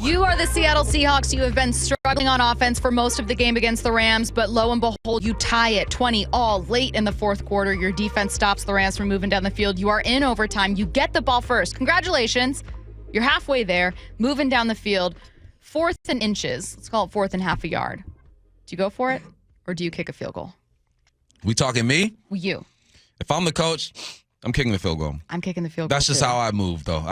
You are the Seattle Seahawks. You have been struggling on offense for most of the game against the Rams, but lo and behold, you tie it 20-all late in the fourth quarter. Your defense stops the Rams from moving down the field. You are in overtime. You get the ball first. Congratulations. You're halfway there, moving down the field. 4th and inches. Let's call it 4th and half a yard. Do you go for it, or do you kick a field goal? We talking me? You. If I'm the coach, I'm kicking the field goal. I'm kicking the field goal. That's just how I move, though.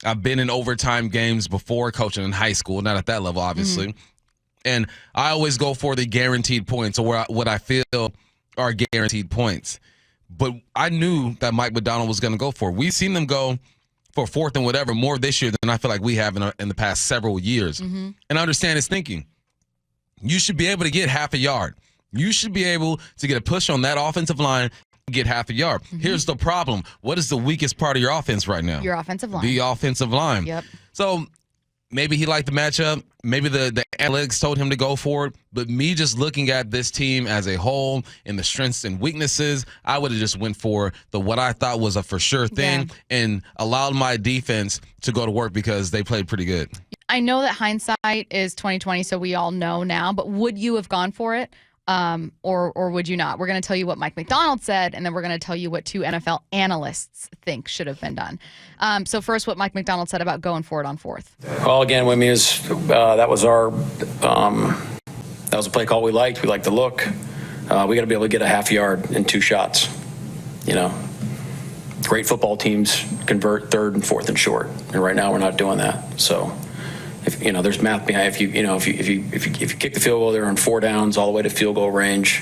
I've been in overtime games before coaching in high school, not at that level, obviously. Mm-hmm. And I always go for the guaranteed points or what I feel are guaranteed points. But I knew that Mike Macdonald was going to go for it. We've seen them go for 4th and whatever more this year than I feel like we have in the past several years. Mm-hmm. And I understand his thinking. You should be able to get half a yard. You should be able to get a push on that offensive line, get half a yard. Mm-hmm. Here's the problem. What is the weakest part of your offense right now? Your offensive line. The offensive line. Yep. So maybe he liked the matchup. Maybe the analytics told him to go for it. But me just looking at this team as a whole and the strengths and weaknesses, I would have just went for what I thought was a for sure thing and allowed my defense to go to work because they played pretty good. I know that hindsight is 20/20, so we all know now. But would you have gone for it? Or would you not? We're going to tell you what Mike Macdonald said, and then we're going to tell you what 2 NFL analysts think should have been done. So first, what Mike Macdonald said about going for it on 4th. Well, again, with me is that was a play call we liked. We liked the look. We got to be able to get a half yard in 2 shots. You know, great football teams convert 3rd and 4th and short, and right now we're not doing that. So. If there's math behind. If you kick the field goal, they're on 4 downs all the way to field goal range.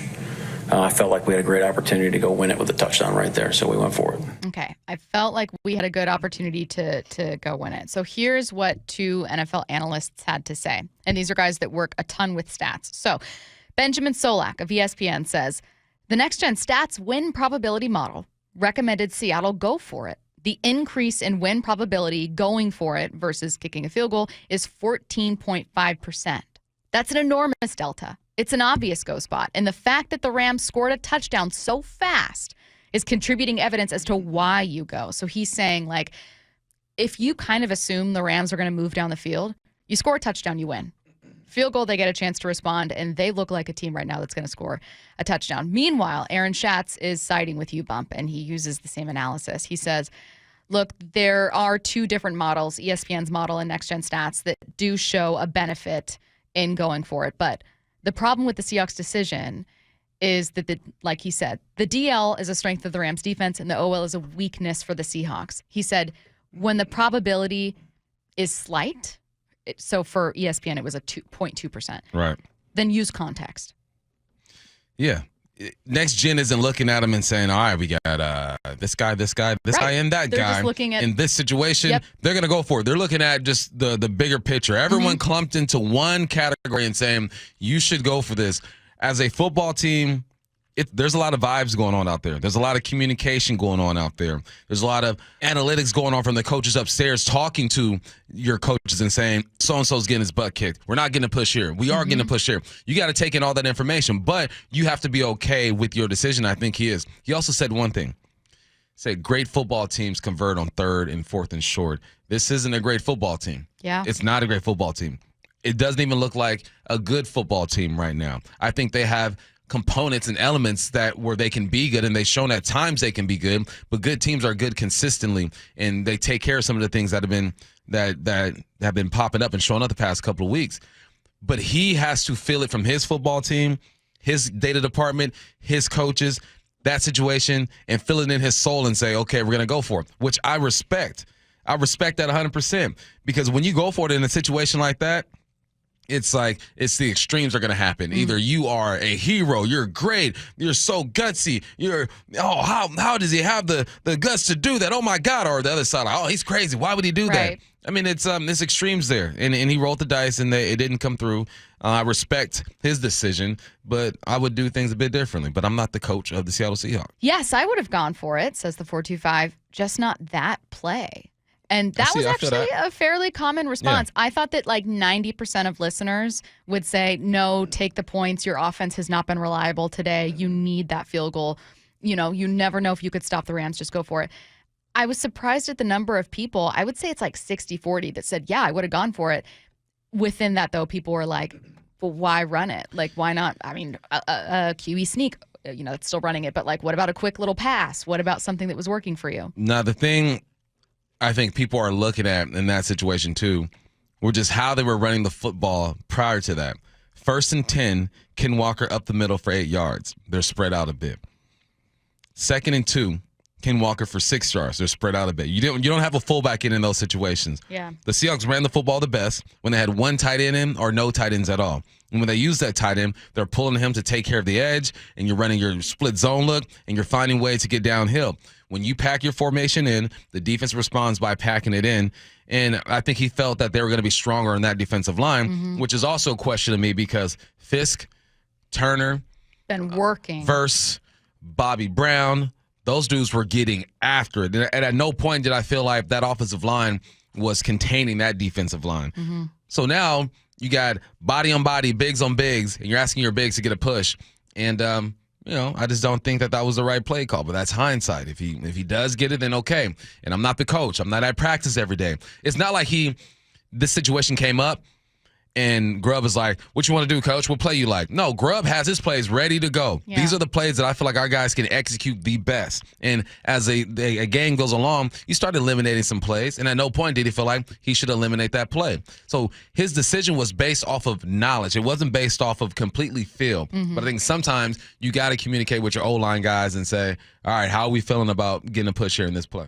I felt like we had a great opportunity to go win it with a touchdown right there, so we went for it. Okay, I felt like we had a good opportunity to go win it. So here's what 2 NFL analysts had to say, and these are guys that work a ton with stats. So Benjamin Solak of ESPN says the Next Gen Stats win probability model recommended Seattle go for it. The increase in win probability going for it versus kicking a field goal is 14.5%. That's an enormous delta. It's an obvious go spot. And the fact that the Rams scored a touchdown so fast is contributing evidence as to why you go. So he's saying, like, if you kind of assume the Rams are going to move down the field, you score a touchdown, you win. Field goal, they get a chance to respond, and they look like a team right now that's going to score a touchdown. Meanwhile, Aaron Schatz is siding with you, Bump, and he uses the same analysis. He says, look, there are 2 different models, ESPN's model and Next Gen Stats, that do show a benefit in going for it. But the problem with the Seahawks decision is that, like he said, the DL is a strength of the Rams defense and the OL is a weakness for the Seahawks. He said when the probability is slight, so for ESPN, it was a 2.2%. Right. Then use context. Yeah. Next Gen isn't looking at him and saying, all right, we got this guy, and that They're guy. Just looking at, in this situation, They're going to go for it. They're looking at just the bigger picture. Everyone clumped into one category and saying, you should go for this. As a football team, there's a lot of vibes going on out there. There's a lot of communication going on out there. There's a lot of analytics going on from the coaches upstairs talking to your coaches and saying, so-and-so's getting his butt kicked. We're not getting a push here. We are getting a push here. You got to take in all that information, but you have to be okay with your decision. I think he is. He also said one thing. He said great football teams convert on 3rd and 4th and short. This isn't a great football team. Yeah. It's not a great football team. It doesn't even look like a good football team right now. I think they have components and elements where they can be good, and they've shown at times they can be good, but good teams are good consistently, and they take care of some of the things that have been popping up and showing up the past couple of weeks. But he has to feel it from his football team, his data department, his coaches, that situation, and feel it in his soul and say, okay, we're going to go for it, which I respect. I respect that 100%, because when you go for it in a situation like that, it's like the extremes are going to happen. Either you are a hero, you're great, you're so gutsy, how does he have the guts to do that? Oh my God! Or the other side, he's crazy. Why would he do that? I mean, it's extremes there, and he rolled the dice and it didn't come through. I respect his decision, but I would do things a bit differently. But I'm not the coach of the Seattle Seahawks. Yes, I would have gone for it, says the 425. Just not that play. And that was actually a fairly common response. Yeah. I thought that like 90% of listeners would say, no, take the points. Your offense has not been reliable today. You need that field goal. You know, you never know if you could stop the Rams. Just go for it. I was surprised at the number of people. I would say it's like 60-40 that said, yeah, I would have gone for it. Within that, though, people were like, well, why run it? Like, why not? I mean, a QE sneak, it's still running it. But, like, what about a quick little pass? What about something that was working for you? Now, the thing I think people are looking at in that situation, too, were just how they were running the football prior to that. 1st and 10, Ken Walker up the middle for 8 yards. They're spread out a bit. 2nd and 2, Ken Walker for 6 yards. They're spread out a bit. You don't have a fullback in those situations. Yeah. The Seahawks ran the football the best when they had one tight end in or no tight ends at all. And when they use that tight end, they're pulling him to take care of the edge, and you're running your split zone look, and you're finding ways to get downhill. When you pack your formation in, the defense responds by packing it in. And I think he felt that they were going to be stronger in that defensive line, which is also a question to me because Fisk, Turner, Been working. Verse, Bobby Brown, those dudes were getting after it. And at no point did I feel like that offensive line was containing that defensive line. So now you got body on body, bigs on bigs, and you're asking your bigs to get a push. And, I just don't think that was the right play call. But that's hindsight. If he does get it, then okay. And I'm not the coach. I'm not at practice every day. It's not like this situation came up and Grubb is like, what you want to do, coach? What play you like? No, Grubb has his plays ready to go. Yeah. These are the plays that I feel like our guys can execute the best. And as a game goes along, you start eliminating some plays. And at no point did he feel like he should eliminate that play. So his decision was based off of knowledge. It wasn't based off of completely feel. But I think sometimes you got to communicate with your O-line guys and say, all right, how are we feeling about getting a push here in this play?